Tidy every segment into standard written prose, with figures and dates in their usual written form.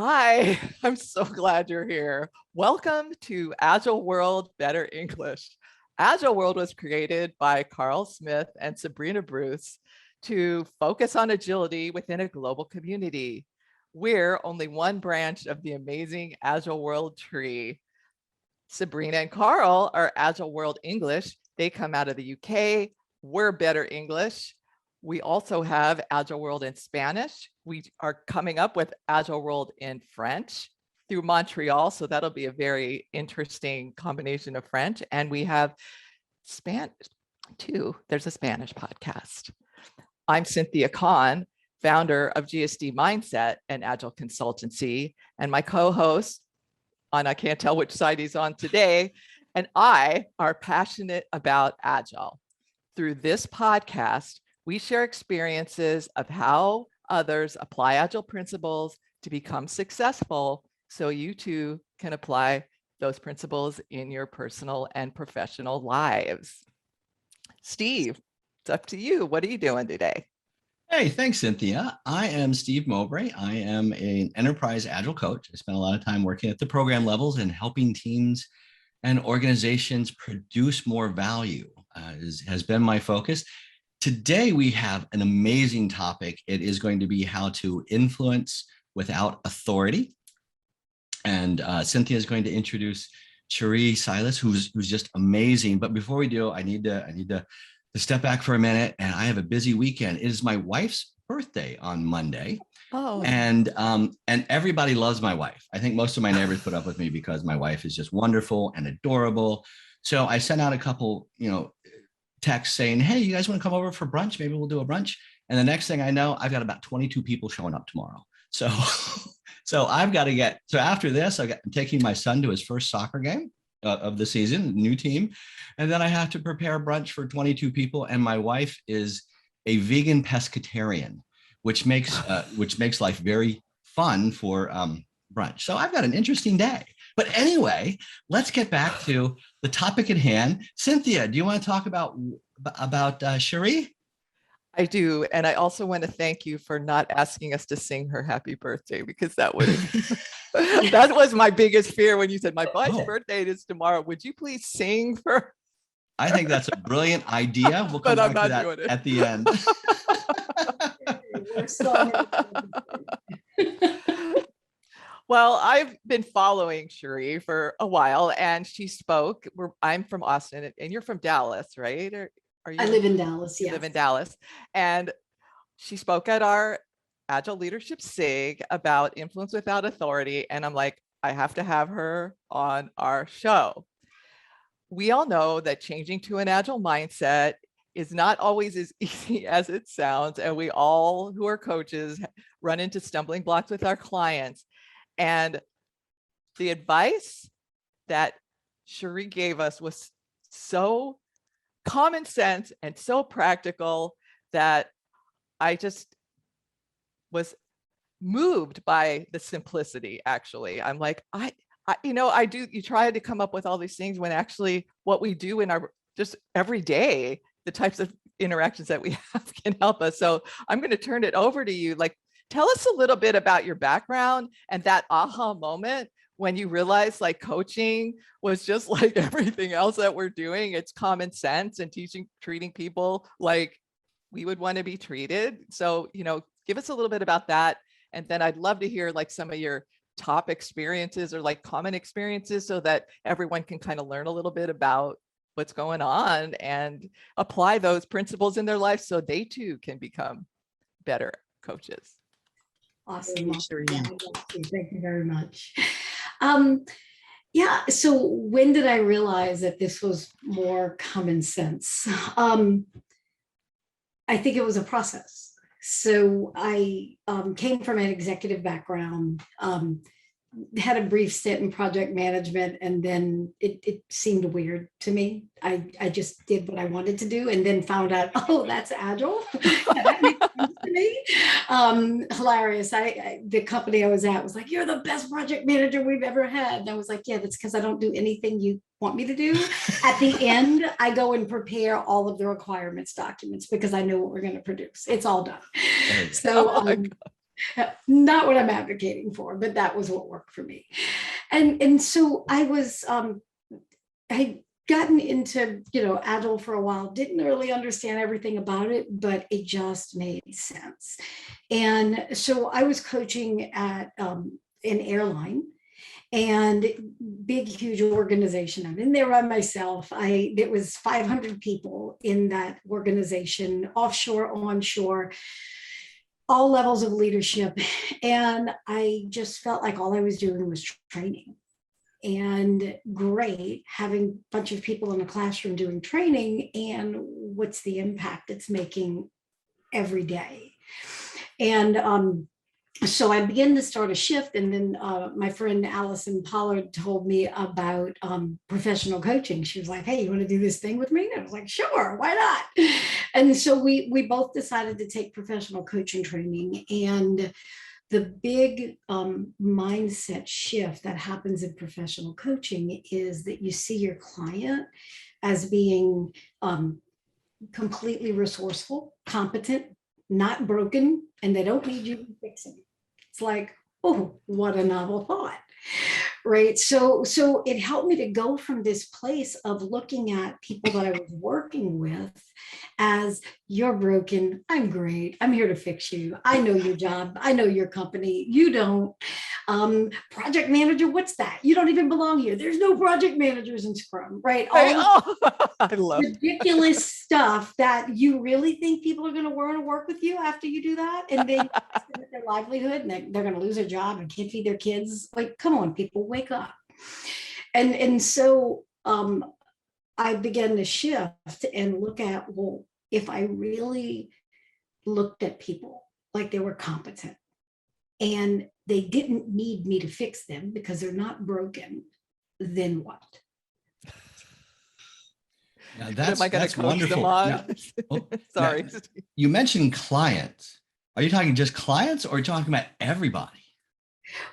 Hi, I'm so glad you're here. Welcome to Agile World Better English. Agile World was created by Carl Smith and Sabrina Bruce to focus on agility within a global community. We're only one branch of the amazing Agile World tree. Sabrina and Carl are Agile World English. They come out of the UK. We're Better English. We also have Agile World in Spanish. We are coming up with Agile World in French through Montreal. So that'll be a very interesting combination of French. And we have Spanish too. There's a Spanish podcast. I'm Cynthia Kahn, founder of GSD Mindset and Agile Consultancy. And my co-host, and I can't tell which side he's on today, and I are passionate about Agile. Through this podcast, we share experiences of how others apply Agile principles to become successful so you too can apply those principles in your personal and professional lives. Steve, it's up to you. What are you doing today? Hey, thanks, Cynthia. I am Steve Mowbray. I am an enterprise Agile coach. I spent a lot of time working at the program levels and helping teams and organizations produce more value has been my focus. Today, we have an amazing topic. It is going to be how to influence without authority. And Cynthia is going to introduce Cherie Silas, who's just amazing. But before we do, I need to step back for a minute. And I have a busy weekend. It is my wife's birthday on Monday. Oh. And everybody loves my wife. I think most of my neighbors put up with me because my wife is just wonderful and adorable. So I sent out a couple, texts saying, hey, you guys want to come over for brunch? Maybe we'll do a brunch. And the next thing I know, I've got about 22 people showing up tomorrow. So I've got to so after this, I'm taking my son to his first soccer game of the season, new team. And then I have to prepare brunch for 22 people. And my wife is a vegan pescatarian, which makes life very fun for brunch. So I've got an interesting day. But anyway, let's get back to the topic at hand. Cynthia, do you want to talk about Cherie? I do. And I also want to thank you for not asking us to sing her happy birthday, because that was my biggest fear when you said my wife's birthday is tomorrow. Would you please sing for her? I think that's a brilliant idea. We'll come back to that at the end. Well, I've been following Cherie for a while, and she spoke. I'm from Austin, and you're from Dallas, right? Are you? I live in Dallas. You live in Dallas, and she spoke at our Agile Leadership SIG about influence without authority, and I'm like, I have to have her on our show. We all know that changing to an Agile mindset is not always as easy as it sounds, and we all who are coaches run into stumbling blocks with our clients. And the advice that Cherie gave us was so common sense and so practical that I just was moved by the simplicity. Actually, I'm like, you try to come up with all these things when actually what we do in our just every day, the types of interactions that we have can help us. So I'm going to turn it over to you. Like, tell us a little bit about your background and that aha moment when you realized like coaching was just like everything else that we're doing. It's common sense and treating people like we would want to be treated. So, give us a little bit about that. And then I'd love to hear like some of your top experiences or like common experiences so that everyone can kind of learn a little bit about what's going on and apply those principles in their life so they too can become better coaches. Awesome. Thank you very much. So when did I realize that this was more common sense? I think it was a process. So I came from an executive background, had a brief stint in project management, and then it seemed weird to me. I just did what I wanted to do and then found out, oh, that's Agile. That makes sense to me. Hilarious. The company I was at was like, you're the best project manager we've ever had. And I was like, yeah, that's because I don't do anything you want me to do. At the end, I go and prepare all of the requirements documents because I know what we're going to produce. It's all done. So Not what I'm advocating for, but that was what worked for me. And so I was, I gotten into, Agile for a while, didn't really understand everything about it, but it just made sense. And so I was coaching at an airline, and big, huge organization. I'm in there by myself. It was 500 people in that organization, offshore, onshore, all levels of leadership. And I just felt like all I was doing was training. And great having a bunch of people in a classroom doing training, and what's the impact it's making every day. And so I began to start a shift, and then my friend Allison Pollard told me about professional coaching. She was like, "Hey, you want to do this thing with me?" And I was like, "Sure, why not?" And so we both decided to take professional coaching training. And the big mindset shift that happens in professional coaching is that you see your client as being completely resourceful, competent, not broken, and they don't need you to fix them. It's like, oh, what a novel thought, right? So it helped me to go from this place of looking at people that I was working with as, you're broken, I'm great, I'm here to fix you, I know your job, I know your company, you don't. Project manager, what's that? You don't even belong here. There's no project managers in Scrum, right? All I love ridiculous stuff that you really think people are going to want to work with you after you do that, and they their livelihood, and they're going to lose their job and can't feed their kids. Like, come on, people, wake up. And so I began to shift and look at, well, if I really looked at people like they were competent and they didn't need me to fix them because they're not broken, then what? Now Am I going to that's coach wonderful. them on? Now, Sorry. now, you mentioned clients. Are you talking just clients, or are you talking about everybody?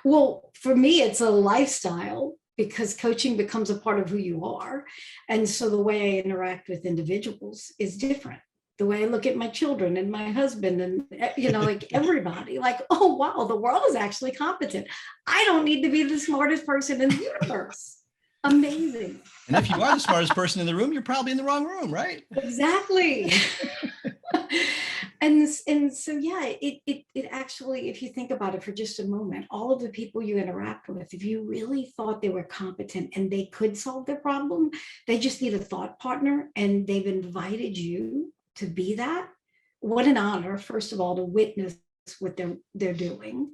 Well, for me, it's a lifestyle, because coaching becomes a part of who you are. And so the way I interact with individuals is different. The way I look at my children and my husband and, like everybody, like, oh, wow, the world is actually competent. I don't need to be the smartest person in the universe. Amazing. And if you are the smartest person in the room, you're probably in the wrong room, right? Exactly. And so, yeah, it actually, if you think about it for just a moment, all of the people you interact with, if you really thought they were competent and they could solve their problem, they just need a thought partner, and they've invited you to be that. What an honor, first of all, to witness what they're doing.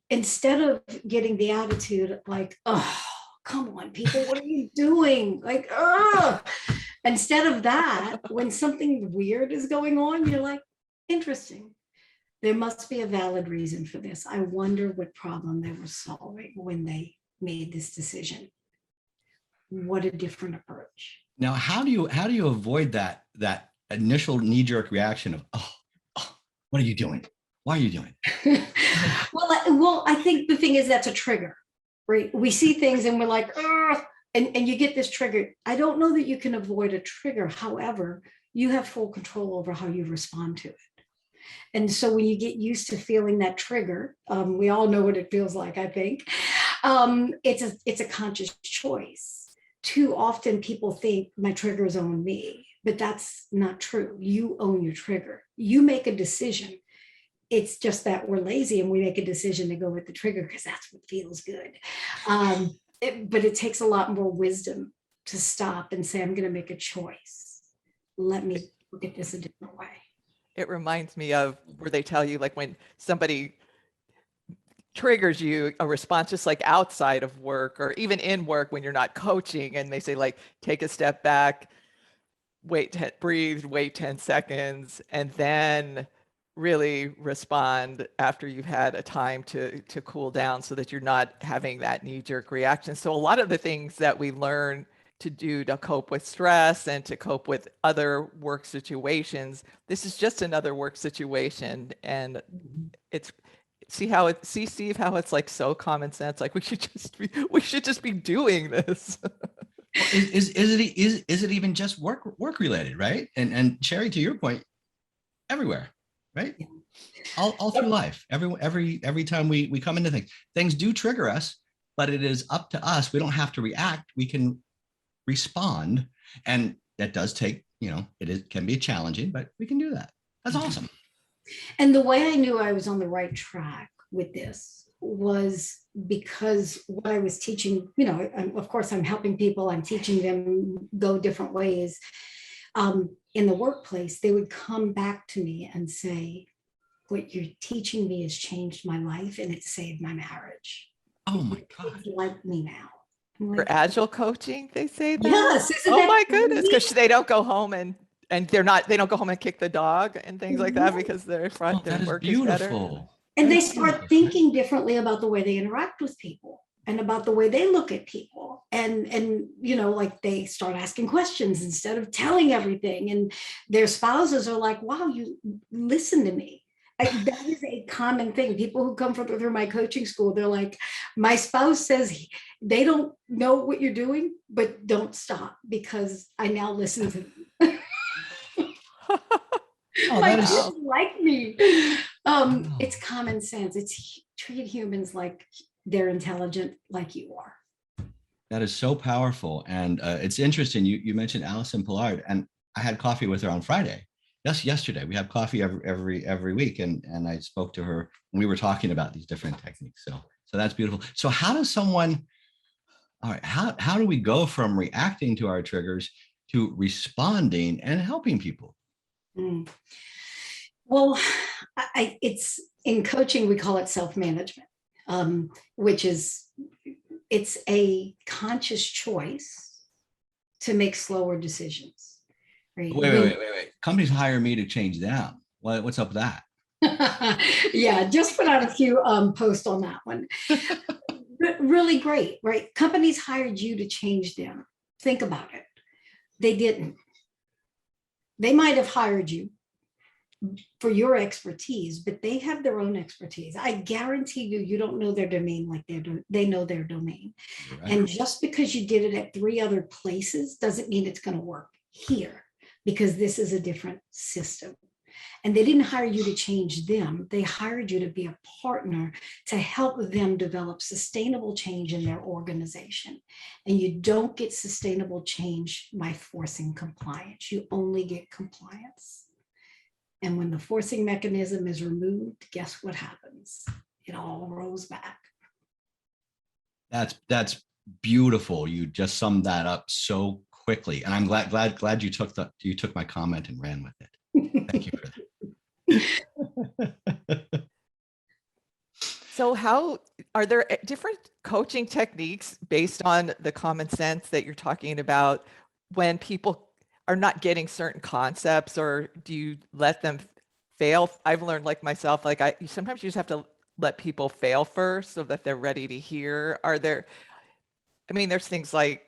Instead of getting the attitude like, oh, come on, people, what are you doing? Like, oh. Instead of that, when something weird is going on, you're like, interesting. There must be a valid reason for this. I wonder what problem they were solving when they made this decision. What a different approach. Now, how do you avoid that initial knee-jerk reaction of, oh, what are you doing? Why are you doing it? Well, I think the thing is, that's a trigger, right? We see things and we're like, ugh. And you get this trigger. I don't know that you can avoid a trigger. However, you have full control over how you respond to it. And so when you get used to feeling that trigger, we all know what it feels like, I think. It's a conscious choice. Too often people think my triggers own me, but that's not true. You own your trigger. You make a decision. It's just that we're lazy and we make a decision to go with the trigger because that's what feels good. But it takes a lot more wisdom to stop and say, I'm going to make a choice. Let me look at this a different way. It reminds me of where they tell you, like, when somebody triggers you, a response just like outside of work or even in work when you're not coaching, and they say, like, take a step back, breathe, wait 10 seconds, and then really respond after you've had a time to cool down, so that you're not having that knee-jerk reaction. So a lot of the things that we learn to do to cope with stress and to cope with other work situations, this is just another work situation. And it's, see, Steve, how it's like so common sense. Like, we should just be doing this. Is it even just work related, right? And Cherie, to your point, everywhere. Right? all through life. Every time we come into things do trigger us, but it is up to us. We don't have to react. We can respond. And that does take, can be challenging, but we can do that. That's awesome. And the way I knew I was on the right track with this was because what I was teaching, of course, I'm helping people, I'm teaching them go different ways. In the workplace, they would come back to me and say, what you're teaching me has changed my life and it saved my marriage. Oh my God. They like me now. For Agile coaching, they say that? Yes. Oh my goodness. Because they don't go home and they don't go home and kick the dog and things like that because their work is better. And they start thinking differently about the way they interact with people and about the way they look at people. And like they start asking questions instead of telling everything. And their spouses are like, wow, you listen to me. That is a common thing. People who come through my coaching school, they're like, my spouse says they don't know what you're doing, but don't stop because I now listen to them. My kids like me. It's common sense. It's treat humans like they're intelligent, like you are. That is so powerful. And it's interesting. You mentioned Alison Pollard, and I had coffee with her on Friday. Just yesterday. We have coffee every week. And I spoke to her and we were talking about these different techniques. So that's beautiful. So how does someone, all right, how do we go from reacting to our triggers to responding and helping people? Well, it's in coaching, we call it self-management, which is, it's a conscious choice to make slower decisions. Right? Wait. Companies hire me to change them. What's up with that? Yeah, just put out a few posts on that one. Really great, right? Companies hired you to change them. Think about it. They didn't. They might have hired you for your expertise, but they have their own expertise. I guarantee you don't know their domain like they know their domain. Right. And just because you did it at 3 other places doesn't mean it's going to work here, because this is a different system. And they didn't hire you to change them. They hired you to be a partner to help them develop sustainable change in their organization. And you don't get sustainable change by forcing compliance. You only get compliance. And when the forcing mechanism is removed, guess what happens? It all rolls back. That's beautiful. You just summed that up so quickly. And I'm glad you took my comment and ran with it. Thank you for that. So how are there different coaching techniques based on the common sense that you're talking about when people are not getting certain concepts, or do you let them fail? I've learned, like myself, sometimes you just have to let people fail first so that they're ready to hear. There's things like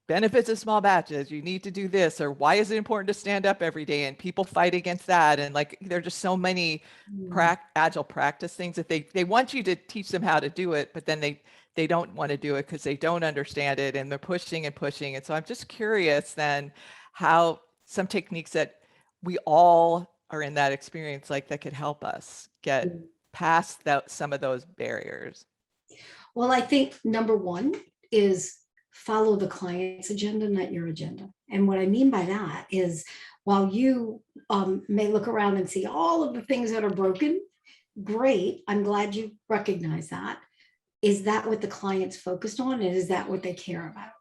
benefits of small batches, you need to do this, or why is it important to stand up every day? And people fight against that. And there are just so many agile practice things that they want you to teach them how to do it, but then they don't want to do it because they don't understand it and they're pushing and pushing. And so I'm just curious then how some techniques that we all are in that experience, that could help us get past some of those barriers. Well, I think number one is follow the client's agenda, not your agenda. And what I mean by that is, while you may look around and see all of the things that are broken, great, I'm glad you recognize that. Is that what the client's focused on? And is that what they care about?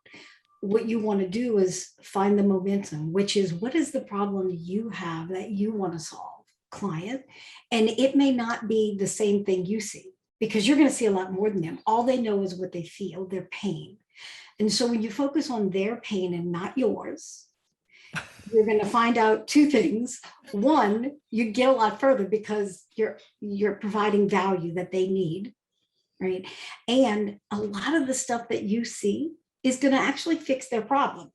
What you want to do is find the momentum, which is, what is the problem you have that you want to solve, client? And it may not be the same thing you see, because you're going to see a lot more than them. All they know is what they feel, their pain. And so when you focus on their pain and not yours, you're going to find out 2 things. One, you get a lot further because you're providing value that they need, right? And a lot of the stuff that you see is going to actually fix their problem.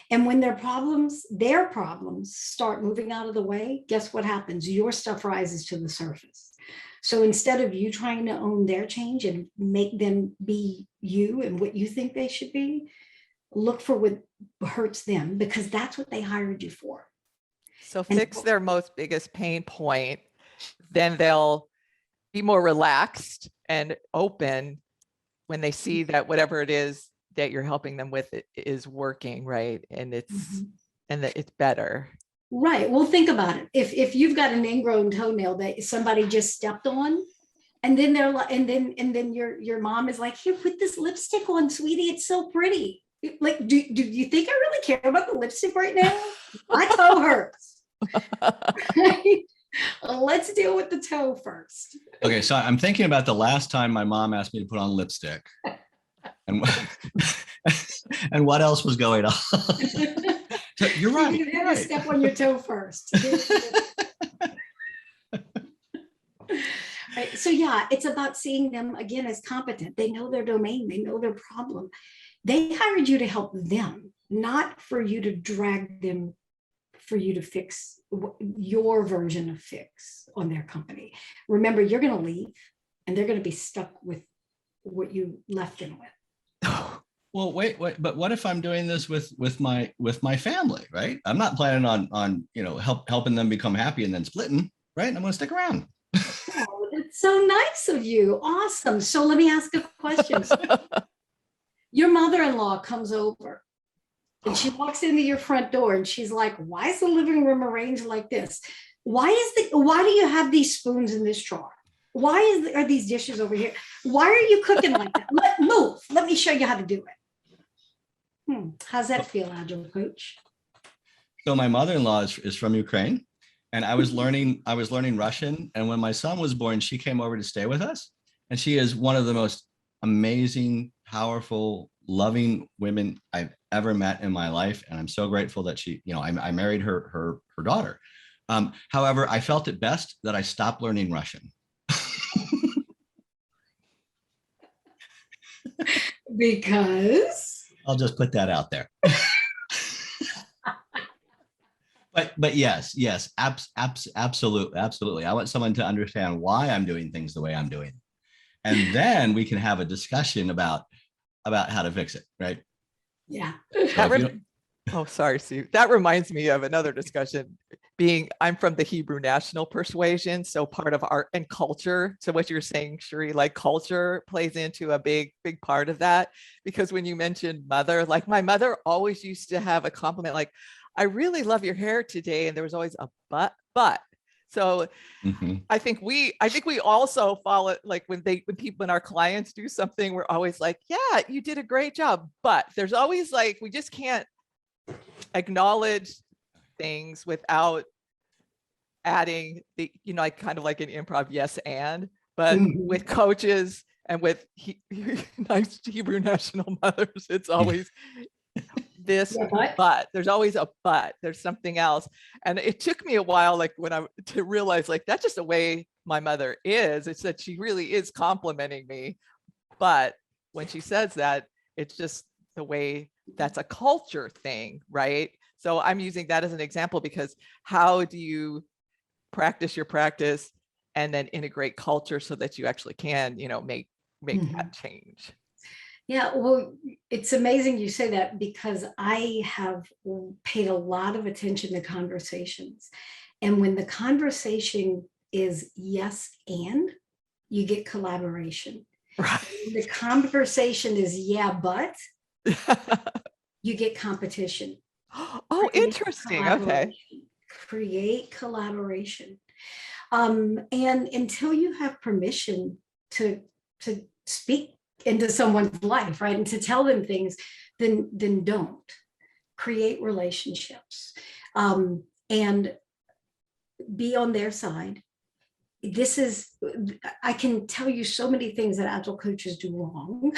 And when their problems start moving out of the way, guess what happens? Your stuff rises to the surface. So instead of you trying to own their change and make them be you and what you think they should be, look for what hurts them, because that's what they hired you for. So fix their most biggest pain point then they'll be more relaxed and open when they see that whatever it is that you're helping them with is working, right? And and that it's better. Right. Well, think about it. If you've got an ingrown toenail that somebody just stepped on, and then they're like, and then your mom is like, here, put this lipstick on, sweetie. It's so pretty. Like, do you think I really care about the lipstick right now? My toe hurts. Let's deal with the toe first. Okay, so I'm thinking about the last time my mom asked me to put on lipstick, and and what else was going on. So you're right. You had to step on your toe first. Right. So yeah, it's about seeing them again as competent. They know their domain. They know their problem. They hired you to help them, not for you to drag them, for you to fix your version of fix on their company. Remember, you're going to leave and they're going to be stuck with what you left them with. Well, wait, but what if I'm doing this with my family, right? I'm not planning on helping them become happy and then splitting, right? I'm going to stick around. Oh, that's so nice of you. Awesome. So let me ask a question. Your mother-in-law comes over and she walks into your front door and she's like, why is the living room arranged like this? Why do you have these spoons in this drawer? Why are these dishes over here? Why are you cooking like that? Move. Let me show you how to do it. How's that feel, Agile Coach? So my mother-in-law is from Ukraine, and I was learning Russian. And when my son was born, she came over to stay with us, and she is one of the most amazing, powerful, loving women I've ever met in my life. And I'm so grateful that she, I married her daughter. However, I felt it best that I stopped learning Russian. Because I'll just put that out there. But yes, absolutely. I want someone to understand why I'm doing things the way I'm doing, and then we can have a discussion about how to fix it, right? Yeah. Sorry, Steve. That reminds me of another discussion. I'm from the Hebrew national persuasion, so part of art and culture. So what you're saying, Cherie, like culture plays into a big part of that. Because when you mentioned mother, like my mother always used to have a compliment, like, I really love your hair today. And there was always a but. So I think we also follow, like when our clients do something, we're always like, yeah, you did a great job. But there's always like, we just can't acknowledge things without adding the, like kind of like an improv yes and, but with coaches and with nice Hebrew national mothers, it's always this, but there's always a but, there's something else. And it took me a while, like to realize like that's just the way my mother is. It's that she really is complimenting me, but when she says that, it's just the way, that's a culture thing, right? So I'm using that as an example, because how do you practice your practice and then integrate culture so that you actually can, make that change? Yeah, well, it's amazing you say that, because I have paid a lot of attention to conversations. And when the conversation is yes and, you get collaboration. Right. When the conversation is yeah, but, you get competition. Oh, interesting. Okay. Create collaboration. And until you have permission to speak into someone's life, right, and to tell them things, then don't. Create relationships, and be on their side. I can tell you so many things that Agile coaches do wrong.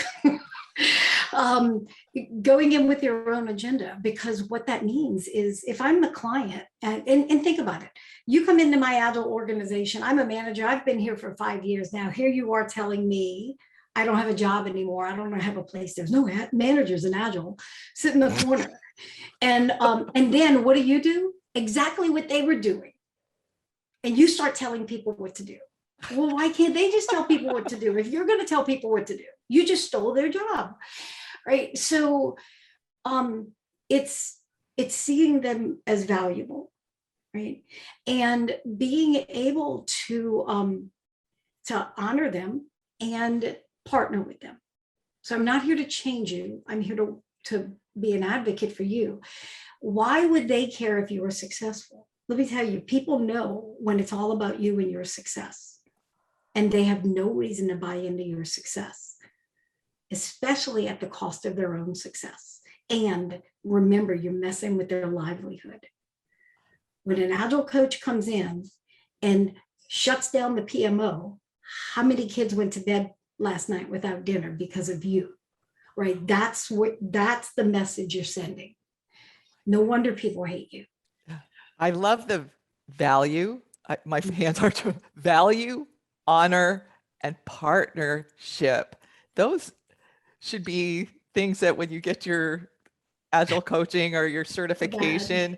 Going in with your own agenda, because what that means is, if I'm the client, and think about it, you come into my Agile organization, I'm a manager, I've been here for 5 years now, here you are telling me I don't have a job anymore, I don't have a place, there's no managers in Agile, sit in the corner. And then what do? Exactly what they were doing. And you start telling people what to do. Well, why can't they just tell people what to do? If you're going to tell people what to do, you just stole their job, right? So it's seeing them as valuable, right? And being able to honor them and partner with them. So I'm not here to change you. I'm here to be an advocate for you. Why would they care if you were successful? Let me tell you, people know when it's all about you and your success, and they have no reason to buy into your success, especially at the cost of their own success. And remember, you're messing with their livelihood. When an Agile coach comes in and shuts down the PMO, how many kids went to bed last night without dinner because of you, right? That's the message you're sending. No wonder people hate you. I love the value. My hands are to value, honor, and partnership. Those should be things that when you get your Agile coaching or your certification,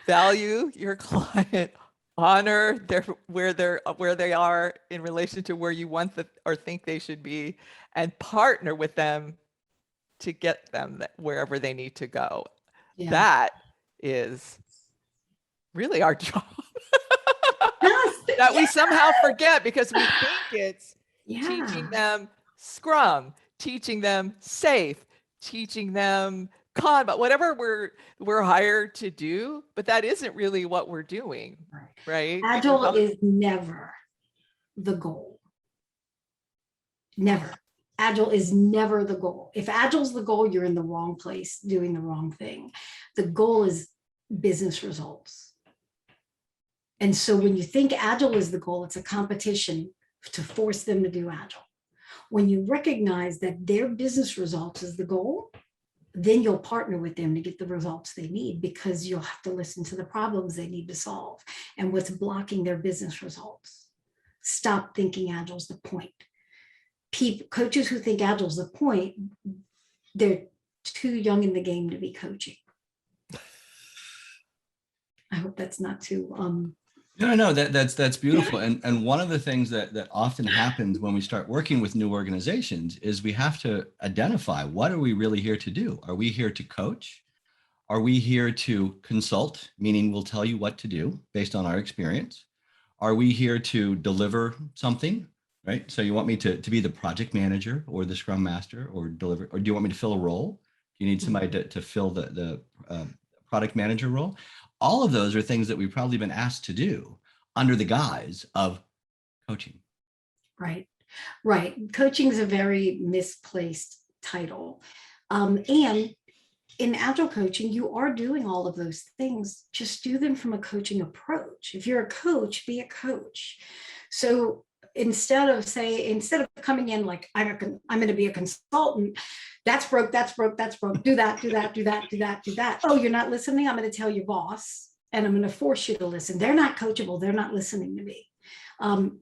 value your client, honor where they are in relation to where you want or think they should be, and partner with them to get them wherever they need to go. Yeah. That is really our job. Yes, That we somehow forget because we think it's teaching them Scrum, teaching them safe, teaching them Kanban, whatever we're hired to do, but that isn't really what we're doing, right? Agile is never the goal. Never. Agile is never the goal. If Agile's the goal, you're in the wrong place doing the wrong thing. The goal is business results. And so when you think Agile is the goal, it's a competition to force them to do Agile. When you recognize that their business results is the goal, then you'll partner with them to get the results they need, because you'll have to listen to the problems they need to solve and what's blocking their business results. Stop thinking Agile's the point. Coaches who think Agile's the point, they're too young in the game to be coaching. I hope that's not too No, that's beautiful. And one of the things that often happens when we start working with new organizations is we have to identify, what are we really here to do? Are we here to coach? Are we here to consult, meaning we'll tell you what to do based on our experience? Are we here to deliver something, right? So you want me to be the project manager or the Scrum Master, or deliver, or do you want me to fill a role? Do you need somebody to fill the product manager role? All of those are things that we've probably been asked to do under the guise of coaching. Right. Coaching is a very misplaced title. And in Agile coaching, you are doing all of those things. Just do them from a coaching approach. If you're a coach, be a coach. So instead of coming in like, I'm going to be a consultant, that's broke. Do that. Oh, you're not listening? I'm going to tell your boss and I'm going to force you to listen. They're not coachable. They're not listening to me.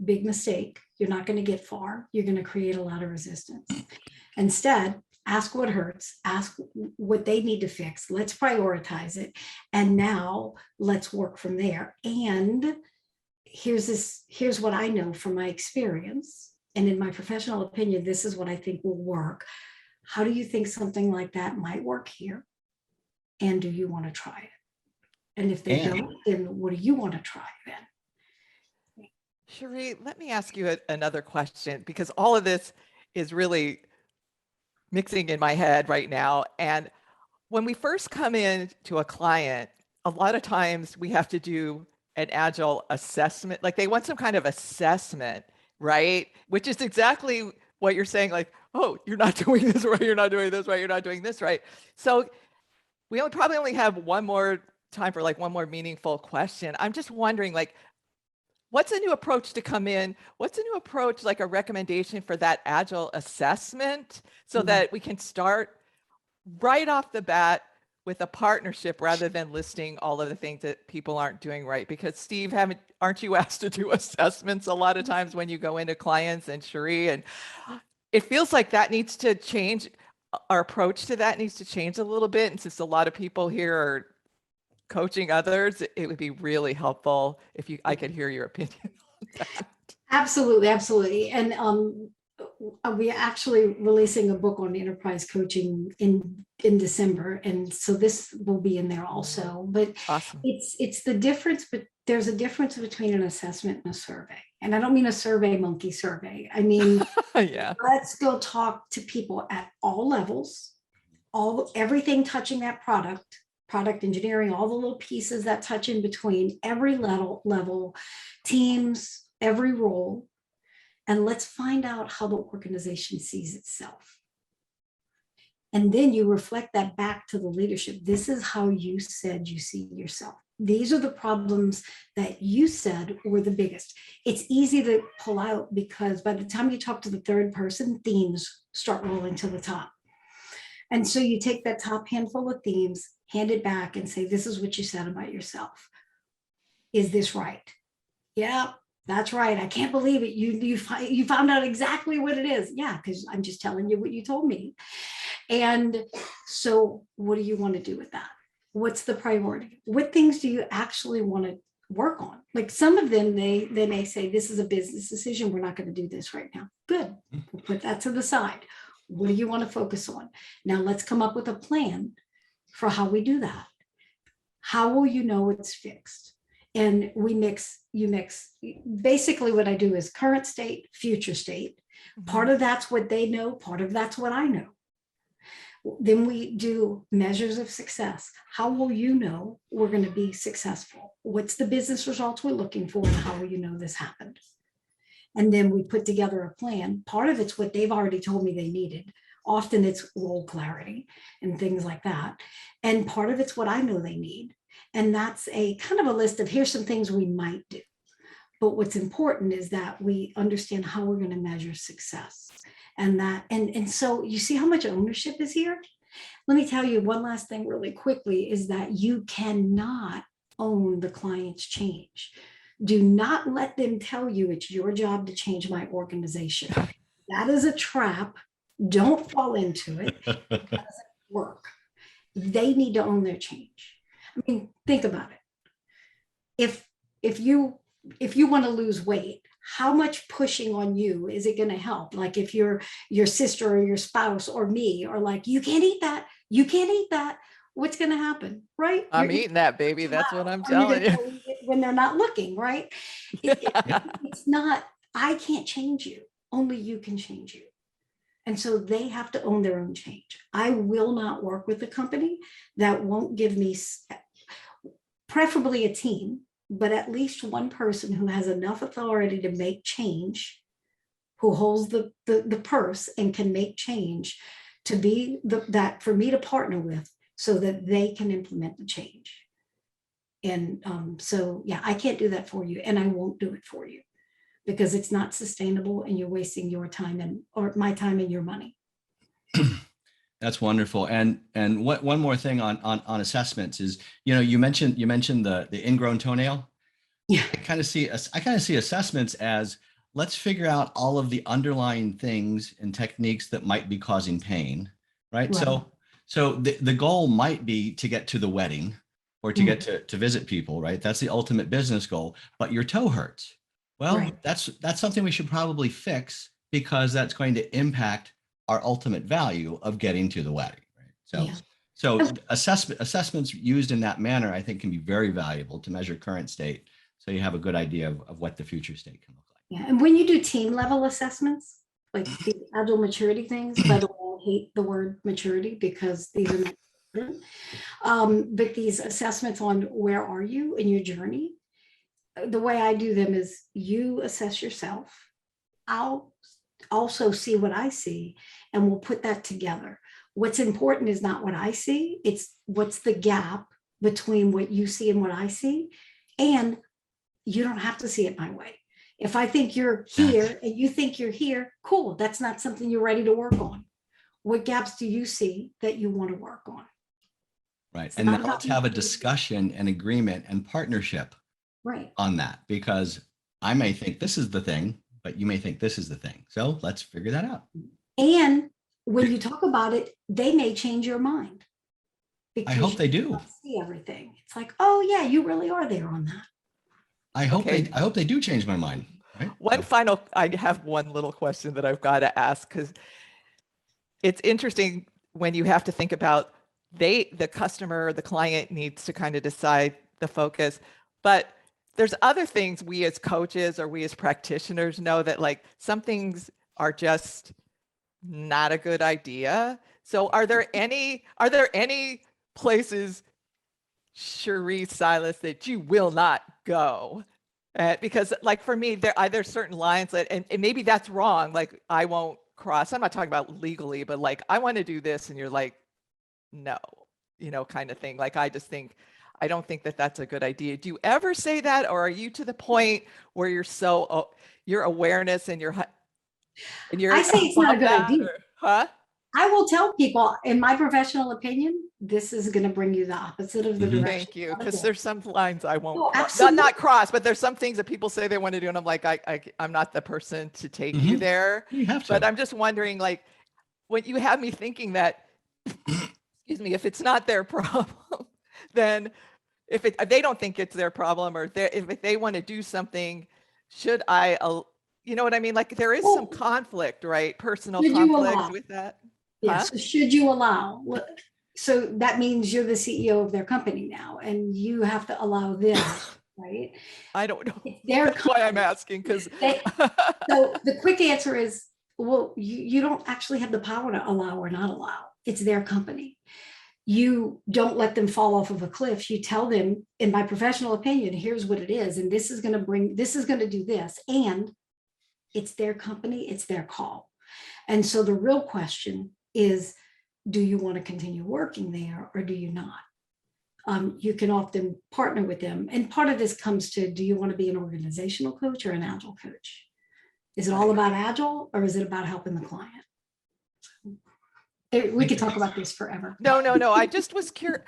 Big mistake. You're not going to get far. You're going to create a lot of resistance. Instead, ask what hurts, ask what they need to fix. Let's prioritize it. And now let's work from there. And here's what I know from my experience. And in my professional opinion, this is what I think will work. How do you think something like that might work here? And do you want to try it? And if they don't, then what do you want to try then? Cherie, let me ask you another question, because all of this is really mixing in my head right now. And when we first come in to a client, a lot of times we have to do an Agile assessment. Like they want some kind of assessment, right? Which is exactly what you're saying, like, oh, you're not doing this right, you're not doing this right, you're not doing this right. So we probably only have one more time for like one more meaningful question. I'm just wondering, like, what's a new approach to come in? What's a new approach, like a recommendation for that Agile assessment, so that we can start right off the bat with a partnership rather than listing all of the things that people aren't doing right? Because Steve, aren't you asked to do assessments a lot of times when you go into clients, and Cherie, and it feels like that needs to change. Our approach to that needs to change a little bit. And since a lot of people here are coaching others, it would be really helpful if I could hear your opinion on that. Absolutely. And we actually releasing a book on enterprise coaching in December, and so this will be in there also. But Awesome. it's the difference, but there's a difference between an assessment and a survey. And I don't mean a survey monkey survey. I mean, Yeah. let's go talk to people at all levels, everything touching that product engineering, all the little pieces that touch in between, every level, teams, every role. And let's find out how the organization sees itself. And then you reflect that back to the leadership. This is how you said you see yourself. These are the problems that you said were the biggest. It's easy to pull out because by the time you talk to the third person, themes start rolling to the top. And so you take that top handful of themes, hand it back and say, this is what you said about yourself. Is this right? Yeah. That's right. I can't believe it. You found out exactly what it is. Yeah, because I'm just telling you what you told me. And so what do you want to do with that? What's the priority? What things do you actually want to work on? Like some of them, they may say, this is a business decision. We're not going to do this right now. Good. We'll put that to the side. What do you want to focus on? Now let's come up with a plan for how we do that. How will you know it's fixed? And you mix. Basically what I do is current state, future state. Part of that's what they know. Part of that's what I know. Then we do measures of success. How will you know we're going to be successful? What's the business results we're looking for? And how will you know this happened? And then we put together a plan. Part of it's what they've already told me they needed. Often it's role clarity and things like that. And part of it's what I know they need. And that's a kind of a list of here's some things we might do. But what's important is that we understand how we're going to measure success. And so you see how much ownership is here? Let me tell you one last thing really quickly is that you cannot own the client's change. Do not let them tell you it's your job to change my organization. That is a trap. Don't fall into it. It doesn't work. They need to own their change. I mean, think about it. If you want to lose weight, how much pushing on you is it going to help? Like if your sister or your spouse or me are like, you can't eat that. You can't eat that. What's going to happen, right? I'm eating that, baby. That's what I'm telling you. When they're not looking, right? It's not, I can't change you. Only you can change you. And so they have to own their own change. I will not work with a company that won't give me, preferably a team, but at least one person who has enough authority to make change, who holds the purse and can make change to be that for me to partner with so that they can implement the change. And so, yeah, I can't do that for you and I won't do it for you because it's not sustainable and you're wasting your time or my time and your money. That's wonderful. And one more thing on assessments is, you mentioned the ingrown toenail. Yeah. I kind of see assessments as let's figure out all of the underlying things and techniques that might be causing pain, right? So the goal might be to get to the wedding or to get to visit people, right? That's the ultimate business goal, but your toe hurts. Well, that's something we should probably fix because that's going to impact our ultimate value of getting to the wedding, right? So assessments used in that manner, I think, can be very valuable to measure current state. So you have a good idea of what the future state can look like. Yeah, and when you do team level assessments, like the agile maturity things, by the way, I hate the word maturity because these are not different. But these assessments on where are you in your journey, the way I do them is you assess yourself. I'll also see what I see and we'll put that together. What's important is not what I see, it's what's the gap between what you see and what I see. And you don't have to see it my way. If I think you're here and you think you're here, cool. That's not something you're ready to work on. What gaps do you see that you want to work on? Right. And now let's have a discussion and agreement and partnership on that, because I may think this is the thing, but you may think this is the thing. So let's figure that out. And when you talk about it, they may change your mind. I hope they do. See everything. It's like, oh yeah, you really are there on that. I hope they do change my mind. Right? I have one little question that I've got to ask, because it's interesting when you have to think about the customer, the client needs to kind of decide the focus, but there's other things we as coaches or we as practitioners know that like some things are just not a good idea. So are there any places, Cherie Silas, that you will not go? Because like for me, there's certain lines that, and maybe that's wrong. Like I won't cross. I'm not talking about legally, but like I want to do this, and you're like, no, kind of thing. Like I don't think that that's a good idea. Do you ever say that, or are you to the point where your awareness and your I say it's not a good idea. Huh? I will tell people, in my professional opinion, this is going to bring you the opposite of the direction. Thank you, because there's some lines I won't Oh, not cross, but there's some things that people say they want to do, and I'm like, I'm not the person to take you there. You have to. But I'm just wondering, like, when you have me thinking that, excuse me, if it's not their problem, then if they don't think it's their problem, or if they want to do something, should I, you know what I mean? Like there is some conflict, right? Personal conflict with that. Yes. Huh? So should you allow? So that means you're the CEO of their company now, and you have to allow them, right? I don't know. That's why I'm asking, because. So the quick answer is, well, you don't actually have the power to allow or not allow. It's their company. You don't let them fall off of a cliff. You tell them, in my professional opinion, here's what it is, and this is going to do this, and it's their company, it's their call. And so the real question is, do you want to continue working there or do you not? You can often partner with them. And part of this comes to, do you want to be an organizational coach or an Agile coach? Is it all about Agile, or is it about helping the client? We could talk about this forever. No. I just was curious.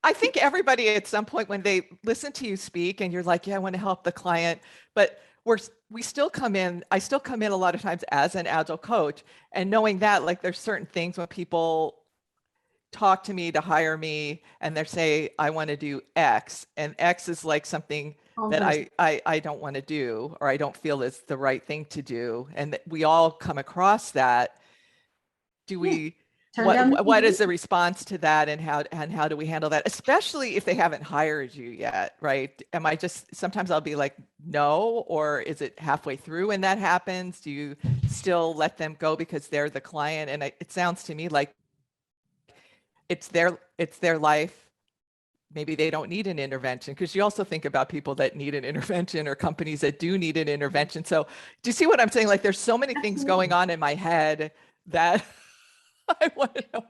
I think everybody at some point when they listen to you speak and you're like, yeah, I want to help the client, but I still come in a lot of times as an Agile coach, and knowing that like there's certain things when people talk to me to hire me and they say, I want to do X, and X is like something that I don't want to do, or I don't feel is the right thing to do. And we all come across that. Do we, what is the response to that, and how do we handle that, especially if they haven't hired you yet, right? Sometimes I'll be like, no, or is it halfway through when that happens? Do you still let them go because they're the client? And it sounds to me like it's their life. Maybe they don't need an intervention, because you also think about people that need an intervention or companies that do need an intervention. So do you see what I'm saying? Like there's so many things going on in my head that I want to know.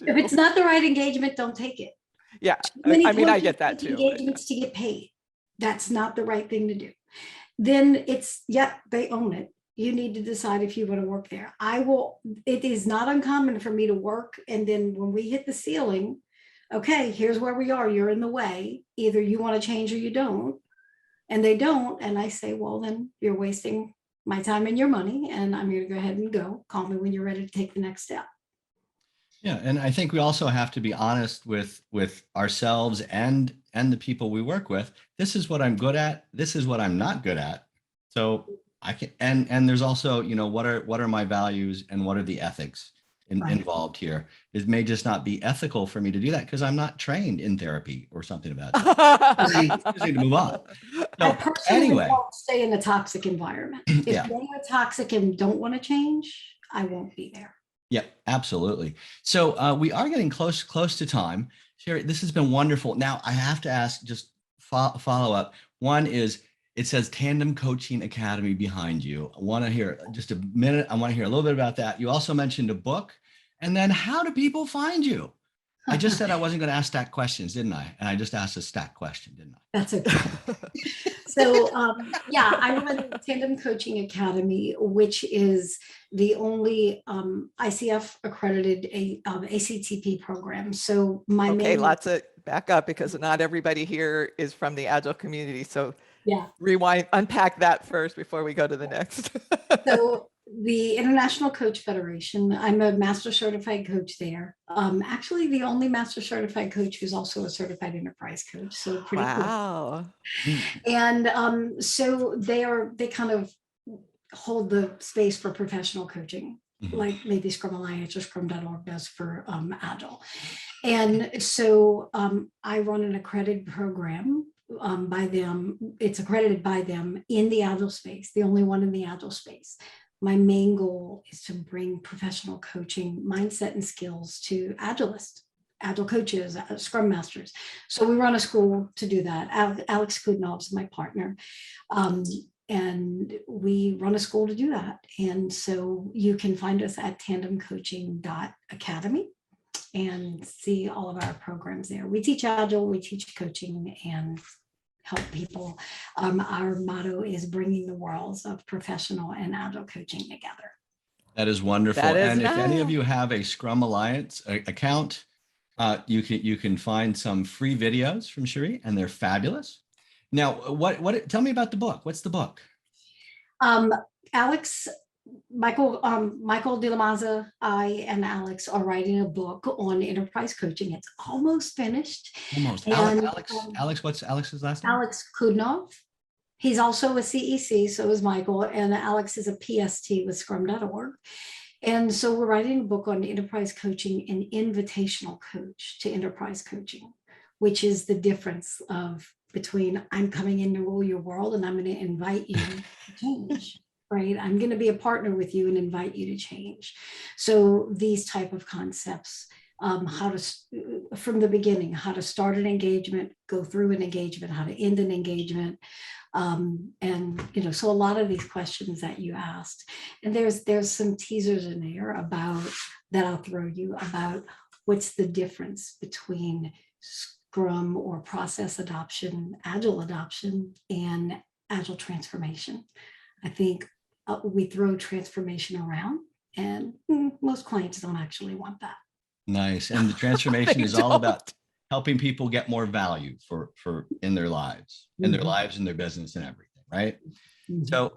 If it's not the right engagement, don't take it. Yeah, I mean, I get that too. Engagements to get paid. That's not the right thing to do. Then they own it. You need to decide if you want to work there. It is not uncommon for me to work, and then when we hit the ceiling, okay, here's where we are. You're in the way. Either you want to change or you don't. And they don't. And I say, well, then you're wasting my time and your money, and I'm here to go ahead and go. Call me when you're ready to take the next step. Yeah, and I think we also have to be honest with ourselves and the people we work with. This is what I'm good at. This is what I'm not good at. So I can, and there's also, what are my values and what are the ethics involved here? It may just not be ethical for me to do that because I'm not trained in therapy or something about that. I need to move on. So, anyway, won't stay in a toxic environment. If they are toxic and don't want to change, I won't be there. Yeah, absolutely. So we are getting close to time. Cherie, this has been wonderful. Now I have to ask, just follow up. One is, it says Tandem Coaching Academy behind you. I want to hear just a minute. I want to hear a little bit about that. You also mentioned a book. And then how do people find you? I just said I wasn't going to ask stack questions, didn't I? And I just asked a stack question, didn't I? That's okay. So I run the Tandem Coaching Academy, which is the only ICF accredited ACTP program. So lots of back up, because not everybody here is from the Agile community. So rewind, unpack that first before we go to the next. So The International Coach Federation. I'm a master certified coach there. Actually, the only master certified coach who's also a certified enterprise coach. So pretty cool. Wow. And so they kind of hold the space for professional coaching, like maybe Scrum Alliance or Scrum.org does for Agile. And so I run an accredited program by them. It's accredited by them in the Agile space, the only one in the Agile space. My main goal is to bring professional coaching mindset and skills to Agilists, Agile coaches, Scrum masters. So we run a school to do that. Alex Kudnov is my partner. And we run a school to do that. And so you can find us at tandemcoaching.academy and see all of our programs there. We teach Agile, we teach coaching, and help people. Our motto is bringing the worlds of professional and Agile coaching together. That is wonderful. That is and if any of nice. you have a Scrum Alliance account, you can find some free videos from Cherie, and they're fabulous. Now, tell me about the book. What's the book? Michael De La Maza, I and Alex are writing a book on enterprise coaching. It's almost finished. Almost. And, Alex, what's Alex's last name? Alex Kudnov. He's also a CEC, so is Michael, and Alex is a PST with Scrum.org. And so we're writing a book on enterprise coaching and invitational coach to enterprise coaching, which is the difference between I'm coming in to rule your world and I'm going to invite you to change, right? I'm going to be a partner with you and invite you to change. So these type of concepts, from the beginning, how to start an engagement, go through an engagement, how to end an engagement. So a lot of these questions that you asked, and there's some teasers in there that I'll throw you about what's the difference between Scrum or process adoption, Agile adoption, and Agile transformation. I think we throw transformation around, and most clients don't actually want that. Nice. And the transformation is all about helping people get more value for in their lives, in their lives, in their business, and everything, right? So,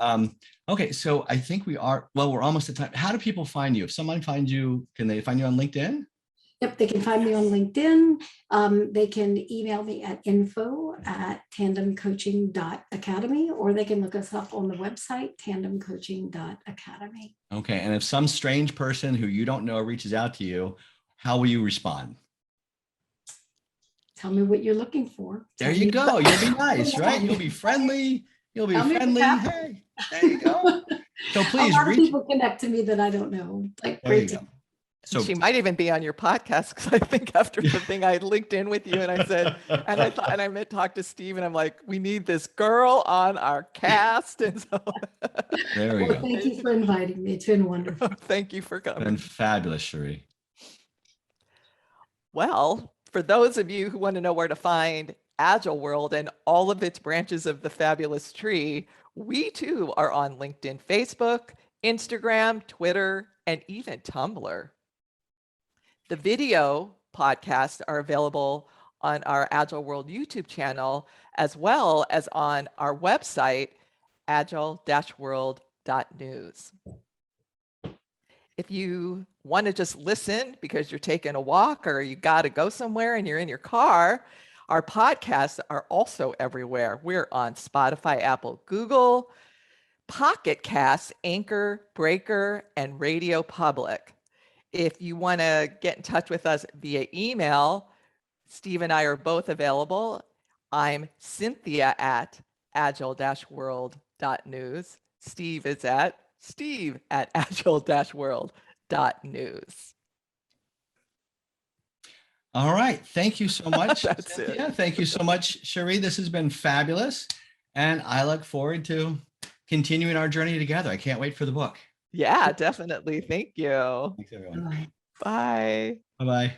okay. So I think we're almost at time. How do people find you? If someone finds you, can they find you on LinkedIn? Yep, they can find me on LinkedIn. They can email me at info@tandemcoaching.academy, or they can look us up on the website, tandemcoaching.academy. Okay. And if some strange person who you don't know reaches out to you, how will you respond? Tell me what you're looking for. There you go. You'll be nice, right? You'll be friendly. You'll be friendly. Hey, there you go. So please a lot of people connect to me that I don't know. Like, great to So she might even be on your podcast, because I think after the thing I linked in with you and I said, and I meant talk to Steve, and I'm like, we need this girl on our cast. And so there we go. Thank you for inviting me. It's been wonderful. Thank you for coming. It's been fabulous, Cherie. Well, for those of you who want to know where to find Agile World and all of its branches of the fabulous tree, we too are on LinkedIn, Facebook, Instagram, Twitter, and even Tumblr. The video podcasts are available on our Agile World YouTube channel, as well as on our website, agile-world.news. If you want to just listen because you're taking a walk or you got to go somewhere and you're in your car, our podcasts are also everywhere. We're on Spotify, Apple, Google, Pocket Casts, Anchor, Breaker, and Radio Public. If you want to get in touch with us via email, Steve and I are both available. I'm Cynthia at agile-world.news. Steve is at steve@agile-world.news. All right. Thank you so much. That's Cynthia. it. Thank you so much, Cherie. This has been fabulous. And I look forward to continuing our journey together. I can't wait for the book. Yeah, definitely. Thank you. Thanks, everyone. Bye. Bye-bye.